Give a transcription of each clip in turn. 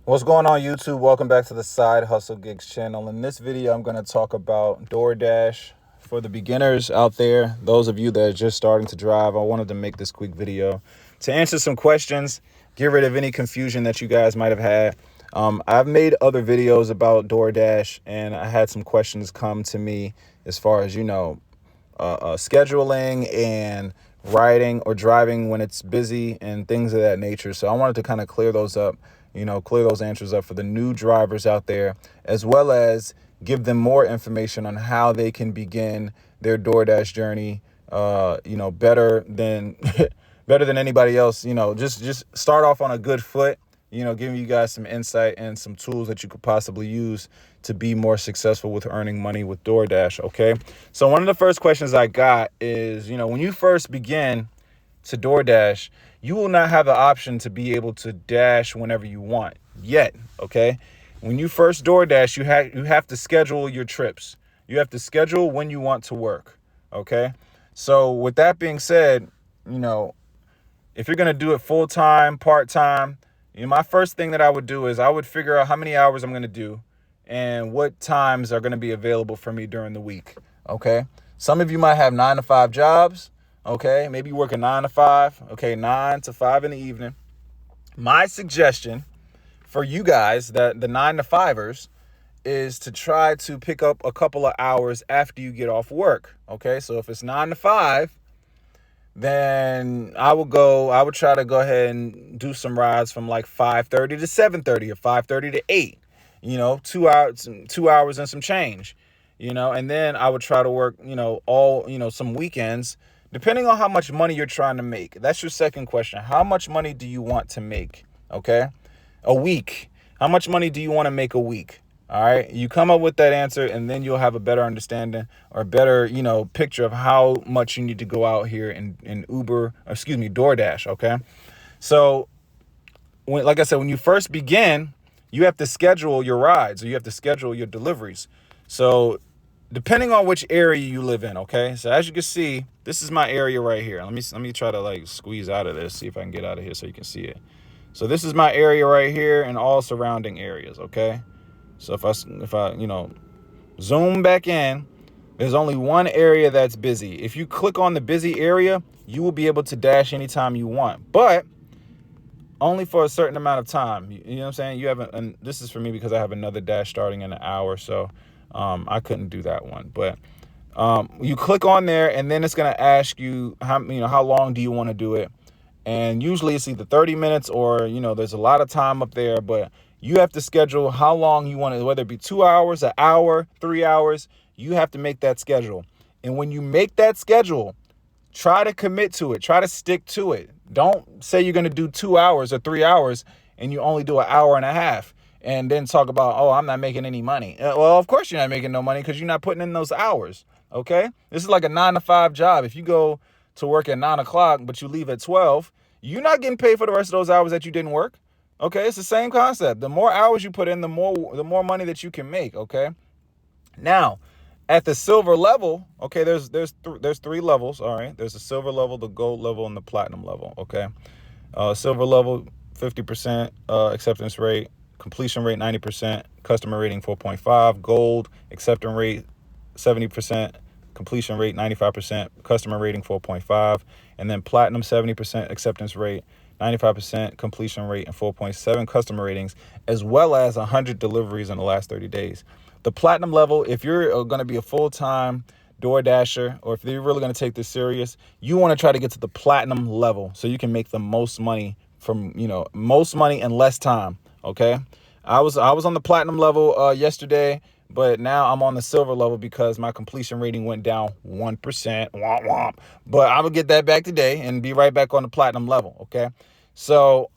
What's going on, YouTube? Welcome back to the Side Hustle Gigs channel. In this video, I'm going to talk about DoorDash for the beginners out there. Those of you that are just starting to drive, I wanted to make this quick video to answer some questions, get rid of any confusion that you guys might have had. I've made other videos about DoorDash, and I had some questions come to me as far as, scheduling and riding or driving when it's busy and things of that nature. So I wanted to kind of clear those up. Clear those answers up for the new drivers out there, as well as give them more information on how they can begin their DoorDash journey, better than better than anybody else. Just start off on a good foot, giving you guys some insight and some tools that you could possibly use to be more successful with earning money with DoorDash, okay? So one of the first questions I got is, when you first begin to DoorDash, you will not have the option to be able to dash whenever you want yet, okay? When you first DoorDash, you have to schedule your trips. You have to schedule when you want to work, okay? So with that being said, if you're going to do it full-time, part-time, my first thing that I would do is I would figure out how many hours I'm going to do and what times are going to be available for me during the week, okay? Some of you might have 9-to-5 jobs. Okay, maybe you work a 9 to 5. Okay, 9 to 5 in the evening. My suggestion for you guys, that the 9 to 5ers, is to try to pick up a couple of hours after you get off work. Okay, so if it's 9 to 5, then I would try to go ahead and do some rides from like 5:30 to 7:30 or 5:30 to 8. 2 hours and some change. And then I would try to work, some weekends. Depending on how much money you're trying to make. That's your second question. How much money do you want to make? Okay? A week. How much money do you want to make a week? All right? You come up with that answer, and then you'll have a better understanding or a better, picture of how much you need to go out here and DoorDash, okay? So, like I said, when you first begin, you have to schedule your rides, or you have to schedule your deliveries. So, depending on which area you live in, okay? So as you can see, this is my area right here. Let me try to squeeze out of this, see if I can get out of here so you can see it. So this is my area right here and all surrounding areas, okay? So if I zoom back in, there's only one area that's busy. If you click on the busy area, you will be able to dash anytime you want, but only for a certain amount of time. You know what I'm saying? And this is for me because I have another dash starting in an hour, so I couldn't do that one. But you click on there, and then it's going to ask you how long do you want to do it. And usually it's either 30 minutes or, there's a lot of time up there, but you have to schedule how long you want it, whether it be 2 hours, an hour, 3 hours. You have to make that schedule. And when you make that schedule, try to commit to it. Try to stick to it. Don't say you're going to do 2 hours or 3 hours and you only do an hour and a half and then talk about, oh, I'm not making any money. Well, of course you're not making no money because you're not putting in those hours. Okay? This is like a 9 to 5 job. If you go to work at 9 o'clock, but you leave at 12, you're not getting paid for the rest of those hours that you didn't work. Okay? It's the same concept. The more hours you put in, the more money that you can make. Okay? Now, at the silver level, okay, there's 3 levels. All right, there's the silver level, the gold level, and the platinum level. Okay, silver level 50% acceptance rate, completion rate 90%, customer rating 4.5. Gold acceptance rate 70%, completion rate 95%, customer rating 4.5, and then platinum 70% acceptance rate, 95% completion rate, and 4.7 customer ratings, as well as 100 deliveries in the last 30 days. The platinum level, if you're going to be a full-time DoorDasher, or if you're really going to take this serious, you want to try to get to the platinum level so you can make the most money most money in less time. Okay, I was on the platinum level yesterday, but now I'm on the silver level because my completion rating went down 1%. Womp womp. But I'm gonna get that back today and be right back on the platinum level. Okay, so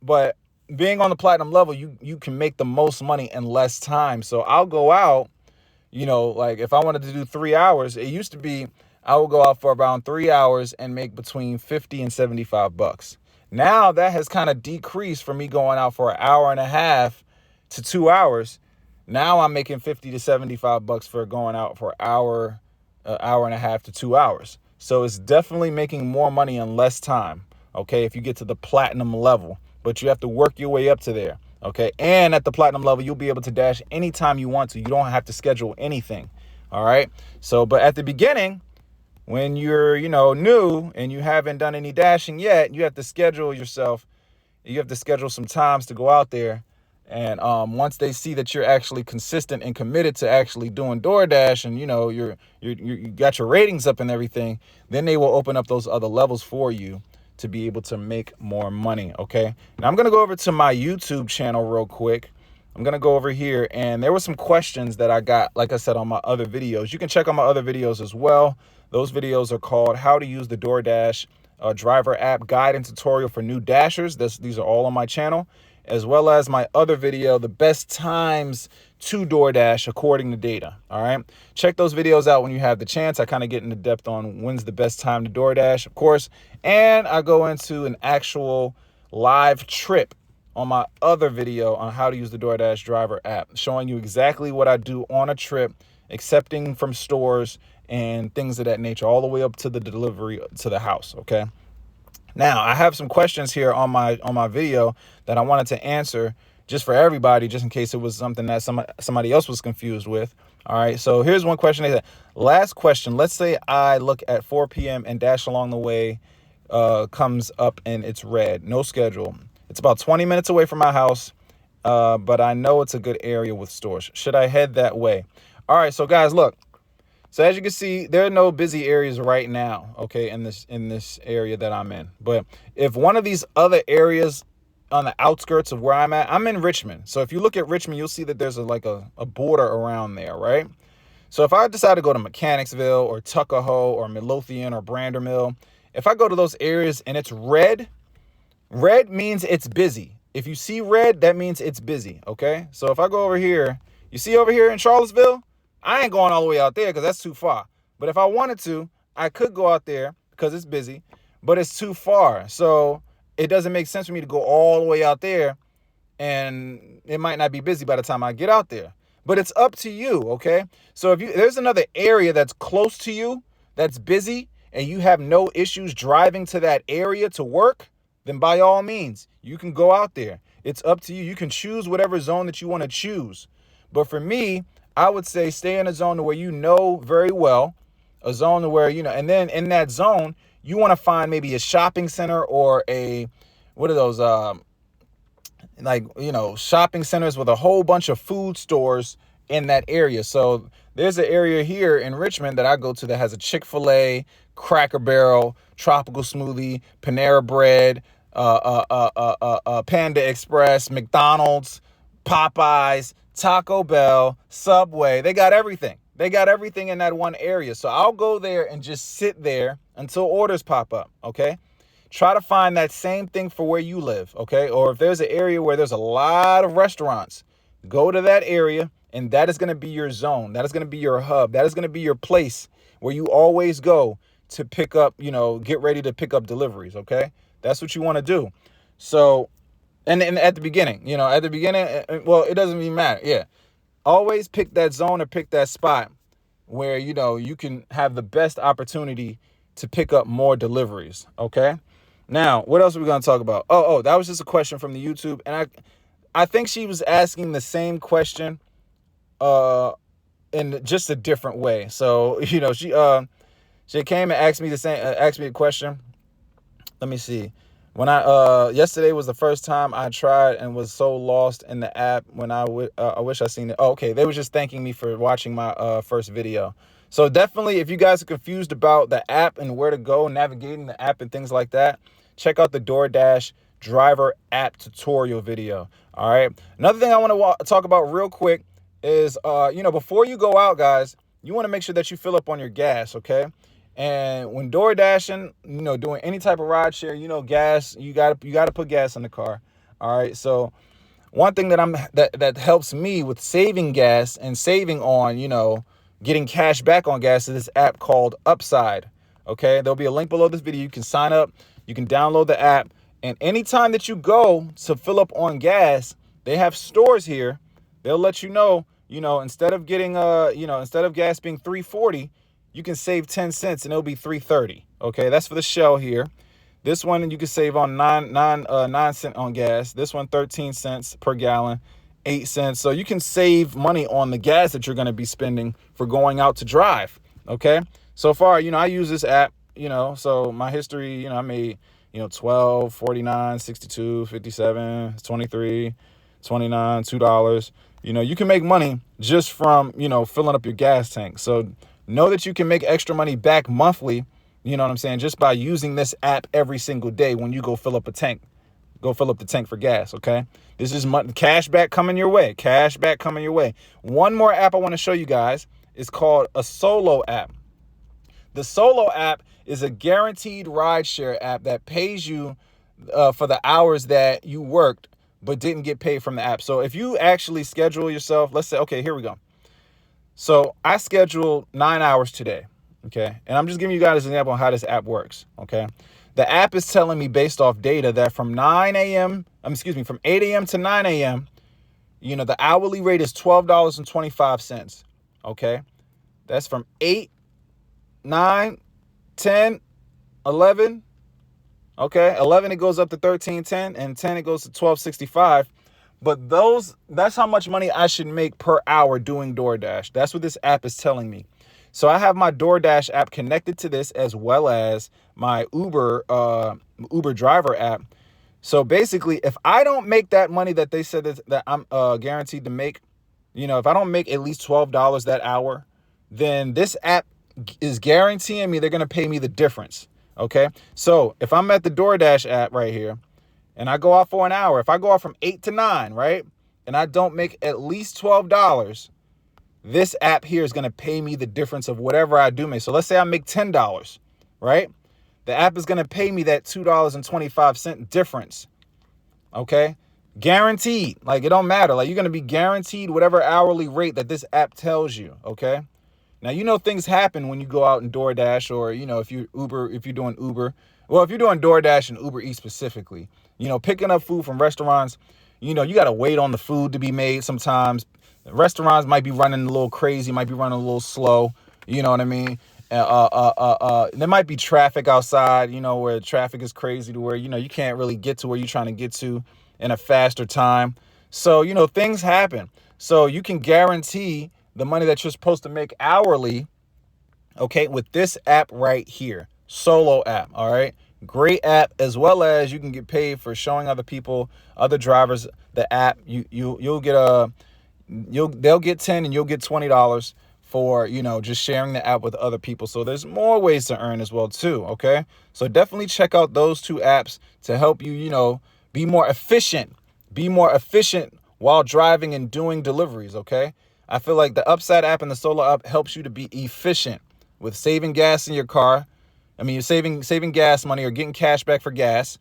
but being on the platinum level, you can make the most money in less time. So I'll go out, like if I wanted to do 3 hours, it used to be I would go out for around 3 hours and make between $50 and $75. Now that has kind of decreased from me going out for an hour and a half to 2 hours. Now I'm making $50 to $75 for going out for an hour and a half to 2 hours. So it's definitely making more money in less time. Okay, if you get to the platinum level, but you have to work your way up to there. Okay. And at the platinum level, you'll be able to dash anytime you want to. You don't have to schedule anything. All right. So, but at the beginning, when you're, new and you haven't done any dashing yet, you have to schedule yourself. You have to schedule some times to go out there. And once they see that you're actually consistent and committed to actually doing DoorDash, and you got your ratings up and everything, then they will open up those other levels for you to be able to make more money. Okay. Now I'm gonna go over to my YouTube channel real quick. I'm gonna go over here, and there were some questions that I got, like I said, on my other videos. You can check out my other videos as well. Those videos are called How to Use the DoorDash Driver app guide and tutorial for new dashers. These are all on my channel, as well as my other video, the best times to DoorDash according to data. All right. Check those videos out when you have the chance. I kind of get into depth on when's the best time to DoorDash, of course. And I go into an actual live trip on my other video on how to use the DoorDash Driver app, showing you exactly what I do on a trip, accepting from stores and things of that nature, all the way up to the delivery to the house. Okay. Now, I have some questions here on my video that I wanted to answer just for everybody, just in case it was something that somebody else was confused with. All right, so here's one question. They said, last question. Let's say I look at 4 p.m. and dash along the way comes up and it's red, no schedule. It's about 20 minutes away from my house, but I know it's a good area with stores. Should I head that way? All right, so guys, look. So as you can see, there are no busy areas right now, okay, in this area that I'm in. But if one of these other areas on the outskirts of where I'm at, I'm in Richmond. So if you look at Richmond, you'll see that there's a border around there, right? So if I decide to go to Mechanicsville or Tuckahoe or Midlothian or Brandermill, if I go to those areas and it's red means it's busy. If you see red, that means it's busy, okay? So if I go over here, you see over here in Charlottesville, I ain't going all the way out there because that's too far. But if I wanted to, I could go out there because it's busy, but it's too far. So it doesn't make sense for me to go all the way out there, and it might not be busy by the time I get out there. But it's up to you, okay? So if there's another area that's close to you that's busy and you have no issues driving to that area to work, then by all means, you can go out there. It's up to you. You can choose whatever zone that you want to choose. But for me, I would say stay in a zone where you know very well, a zone where, and then in that zone, you want to find maybe a shopping center or what are those, shopping centers with a whole bunch of food stores in that area. So there's an area here in Richmond that I go to that has a Chick-fil-A, Cracker Barrel, Tropical Smoothie, Panera Bread, Panda Express, McDonald's, Popeyes, Taco Bell, Subway. They got everything. They got everything in that one area. So I'll go there and just sit there until orders pop up, okay? Try to find that same thing for where you live, okay? Or if there's an area where there's a lot of restaurants, go to that area, and that is going to be your zone. That is going to be your hub. That is going to be your place where you always go to pick up, get ready to pick up deliveries, okay? That's what you want to do. So, and at the beginning, well, it doesn't even matter. Yeah. Always pick that zone or pick that spot where, you can have the best opportunity to pick up more deliveries. Okay. Now, what else are we going to talk about? Oh, that was just a question from the YouTube. And I think she was asking the same question, in just a different way. So, she came and asked me a question. Let me see. When yesterday was the first time I tried and was so lost in the app when I wish I seen it. Oh, okay. They were just thanking me for watching my first video. So definitely, if you guys are confused about the app and where to go, navigating the app and things like that, check out the DoorDash Driver app tutorial video. All right. Another thing I want to talk about real quick is, before you go out, guys, you want to make sure that you fill up on your gas. Okay. And when door dashing, doing any type of ride share, gas, you gotta put gas in the car. All right. So one thing that helps me with saving gas and saving on, getting cash back on gas is this app called Upside. Okay. There'll be a link below this video. You can sign up, you can download the app, and anytime that you go to fill up on gas, they have stores here. They'll let you know, instead of getting, instead of gas being $3.40, you can save 10 cents and it'll be $3.30. Okay, that's for the Shell here. This one you can save on 9 cent on gas. This one 13 cents per gallon, 8 cents. So you can save money on the gas that you're going to be spending for going out to drive. Okay. So far, I use this app, so my history, I made, 12, 49, 62, 57, 23, 29, $2. You can make money just from, filling up your gas tank. So know that you can make extra money back monthly, you know what I'm saying, just by using this app every single day when you go fill up a tank. Go fill up the tank for gas, okay? This is cash back coming your way. Cash back coming your way. One more app I want to show you guys is called a Solo app. The Solo app is a guaranteed rideshare app that pays you for the hours that you worked but didn't get paid from the app. So if you actually schedule yourself, let's say, okay, here we go. So I scheduled 9 hours today, okay? And I'm just giving you guys an example on how this app works, okay? The app is telling me based off data that from 8 a.m. to 9 a.m., the hourly rate is $12.25, okay? That's from 8, 9, 10, 11, okay? 11, it goes up to 13.10, and 10, it goes to 12.65. But that's how much money I should make per hour doing DoorDash. That's what this app is telling me. So I have my DoorDash app connected to this as well as my Uber driver app. So basically, if I don't make that money that they said that I'm guaranteed to make, if I don't make at least $12 that hour, then this app is guaranteeing me they're going to pay me the difference. Okay. So if I'm at the DoorDash app right here and I go out for an hour, if I go out from 8 to 9, right, and I don't make at least $12, this app here is going to pay me the difference of whatever I do make. So let's say I make $10, right? The app is going to pay me that $2.25 difference. Okay. Guaranteed. Like, it don't matter. Like, you're going to be guaranteed whatever hourly rate that this app tells you. Okay. Now, things happen when you go out and DoorDash, or, if you're doing Uber, well, if you're doing DoorDash and Uber Eats specifically, picking up food from restaurants, you got to wait on the food to be made sometimes. Restaurants might be running a little crazy, might be running a little slow. You know what I mean? There might be traffic outside, where traffic is crazy to where, you can't really get to where you're trying to get to in a faster time. So, things happen. So you can guarantee the money that you're supposed to make hourly, okay, with this app right here, Solo app. All right. Great app, as well as you can get paid for showing other people, other drivers, the app. They'll get 10 and you'll get $20 for, just sharing the app with other people. So there's more ways to earn as well too. Okay. So definitely check out those two apps to help you, be more efficient while driving and doing deliveries. Okay. I feel like the Upside app and the Solo app helps you to be efficient with saving gas in your car. I mean, you're saving gas money or getting cash back for gas,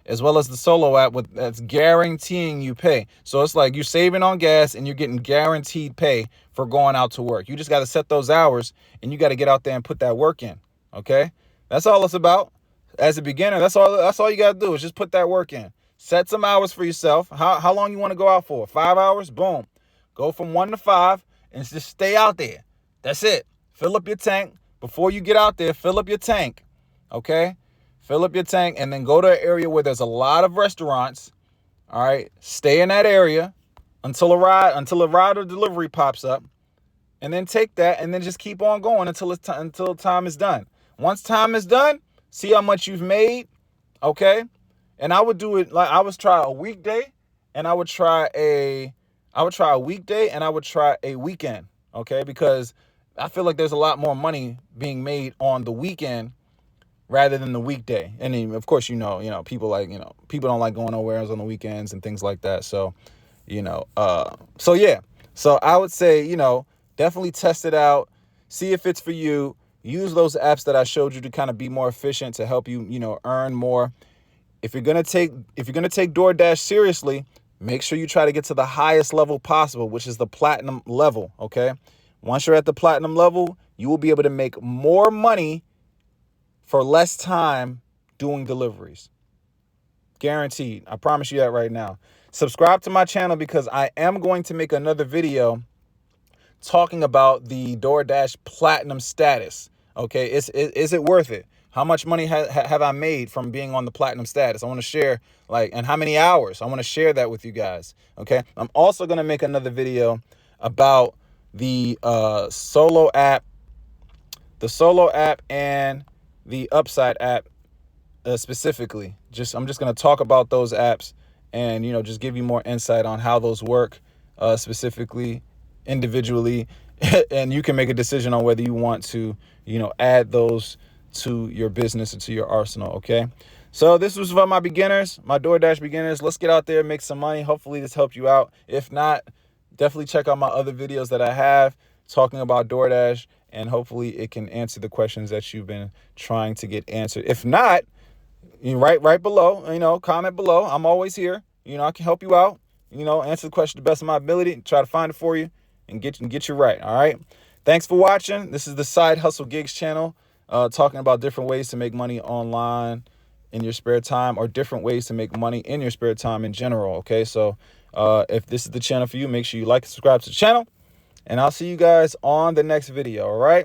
as well as the Solo app that's guaranteeing you pay. So it's like you're saving on gas and you're getting guaranteed pay for going out to work. You just got to set those hours and you got to get out there and put that work in. Okay. That's all it's about. As a beginner, that's all you got to do is just put that work in. Set some hours for yourself. How long you want to go out for? 5 hours? Boom. Go from 1 to 5 and just stay out there. That's it. Fill up your tank. Before you get out there, fill up your tank. Okay? Fill up your tank and then go to an area where there's a lot of restaurants. All right? Stay in that area until a ride or delivery pops up. And then take that and then just keep on going until time is done. Once time is done, see how much you've made. Okay? And I would do it like I would try a weekday and I would try a weekday and I would try a weekend, okay? Because I feel like there's a lot more money being made on the weekend rather than the weekday. And then, of course, people don't like going nowhere on the weekends and things like that. So, So I would say, definitely test it out, see if it's for you. Use those apps that I showed you to kind of be more efficient to help you, earn more. If you're gonna take DoorDash seriously, make sure you try to get to the highest level possible, which is the platinum level, okay? Once you're at the platinum level, you will be able to make more money for less time doing deliveries. Guaranteed. I promise you that right now. Subscribe to my channel because I am going to make another video talking about the DoorDash platinum status, okay? Is it worth it? How much money have I made from being on the platinum status? I want to share, like, and how many hours? I want to share that with you guys. Okay. I'm also going to make another video about the solo app and the Upside app specifically. I'm just going to talk about those apps and, just give you more insight on how those work specifically, individually, and you can make a decision on whether you want to, add those to your business or to your arsenal. Okay. So this was for my beginners, my DoorDash beginners. Let's get out there, make some money. Hopefully this helped you out. If not, definitely check out my other videos that I have talking about DoorDash, and hopefully it can answer the questions that you've been trying to get answered. If not, you right below, comment below. I'm always here. I can help you out, answer the question to the best of my ability, try to find it for you and get you right. All right. Thanks for watching. This is the Side Hustle Gigs channel, talking about different ways to make money online in your spare time, or different ways to make money in your spare time in general. Okay. So if this is the channel for you, make sure you like and subscribe to the channel, and I'll see you guys on the next video. All right.